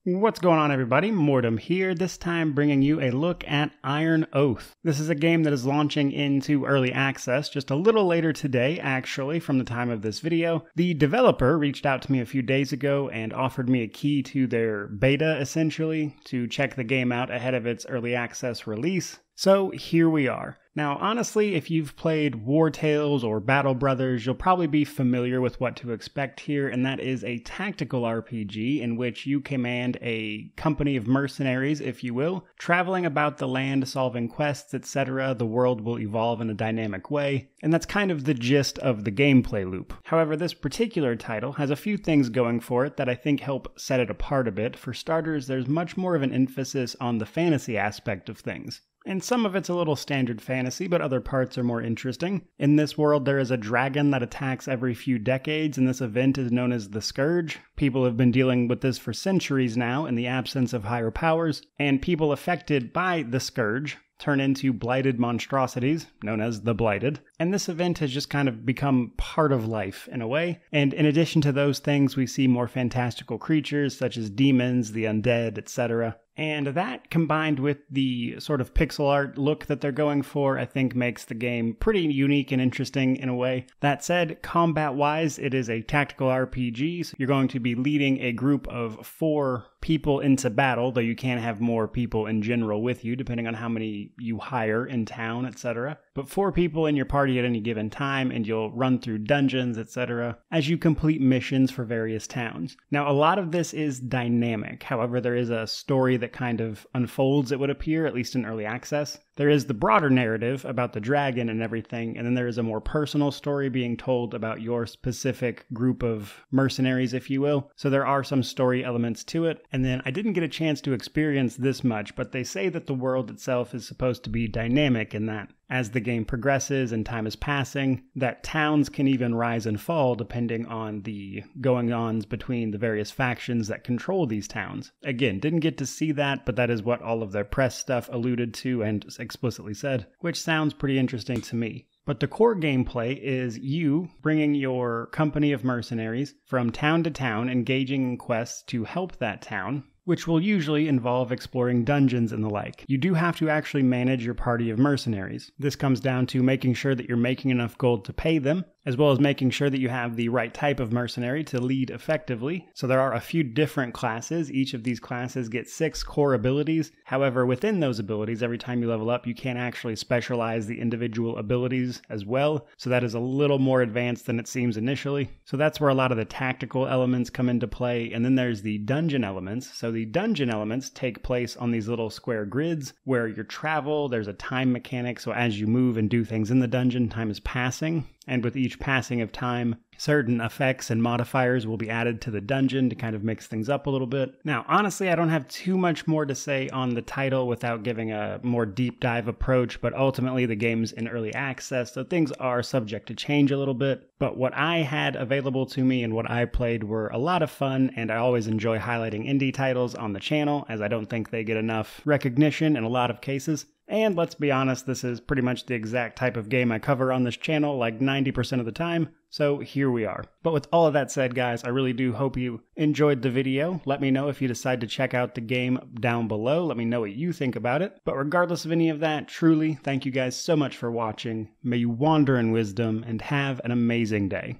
What's going on, everybody? Mortem here, this time bringing you a look at Iron Oath. This is a game that is launching into early access just a little later today, actually, from the time of this video. The developer reached out to me a few days ago and offered me a key to their beta, essentially, to check the game out ahead of its early access release. So here we are. Now, honestly, if you've played War Tales or Battle Brothers, you'll probably be familiar with what to expect here, and that is a tactical RPG in which you command a company of mercenaries, if you will, traveling about the land, solving quests, etc. The world will evolve in a dynamic way, and that's kind of the gist of the gameplay loop. However, this particular title has a few things going for it that I think help set it apart a bit. For starters, there's much more of an emphasis on the fantasy aspect of things. And some of it's a little standard fantasy, but other parts are more interesting. In this world, there is a dragon that attacks every few decades, and this event is known as the Scourge. People have been dealing with this for centuries now in the absence of higher powers, and people affected by the Scourge turn into blighted monstrosities, known as the Blighted. And this event has just kind of become part of life, in a way. And in addition to those things, we see more fantastical creatures, such as demons, the undead, etc. And that, combined with the sort of pixel art look that they're going for, I think makes the game pretty unique and interesting in a way. That said, combat-wise, it is a tactical RPG, so you're going to be leading a group of 4 people into battle, though you can have more people in general with you, depending on how many you hire in town, etc. But 4 people in your party at any given time, and you'll run through dungeons, etc., as you complete missions for various towns. Now, a lot of this is dynamic. However, there is a story that kind of unfolds, it would appear, at least in early access. There is the broader narrative about the dragon and everything, and then there is a more personal story being told about your specific group of mercenaries, if you will. So there are some story elements to it. And then I didn't get a chance to experience this much, but they say that the world itself is supposed to be dynamic in that as the game progresses and time is passing, that towns can even rise and fall depending on the going-ons between the various factions that control these towns. Again, didn't get to see that, but that is what all of their press stuff alluded to and explicitly said, which sounds pretty interesting to me. But the core gameplay is you bringing your company of mercenaries from town to town, engaging in quests to help that town, which will usually involve exploring dungeons and the like. You do have to actually manage your party of mercenaries. This comes down to making sure that you're making enough gold to pay them, as well as making sure that you have the right type of mercenary to lead effectively. So there are a few different classes. Each of these classes get 6 core abilities. However, within those abilities, every time you level up, you can actually specialize the individual abilities as well. So that is a little more advanced than it seems initially. So that's where a lot of the tactical elements come into play. And then there's the dungeon elements. So the dungeon elements take place on these little square grids where you travel. There's a time mechanic. So as you move and do things in the dungeon, time is passing. And with each passing of time, certain effects and modifiers will be added to the dungeon to kind of mix things up a little bit. Now, honestly, I don't have too much more to say on the title without giving a more deep dive approach, but ultimately the game's in early access, so things are subject to change a little bit. But what I had available to me and what I played were a lot of fun, and I always enjoy highlighting indie titles on the channel, as I don't think they get enough recognition in a lot of cases. And let's be honest, this is pretty much the exact type of game I cover on this channel like 90% of the time, so here we are. But with all of that said, guys, I really do hope you enjoyed the video. Let me know if you decide to check out the game down below. Let me know what you think about it. But regardless of any of that, truly, thank you guys so much for watching. May you wander in wisdom and have an amazing day.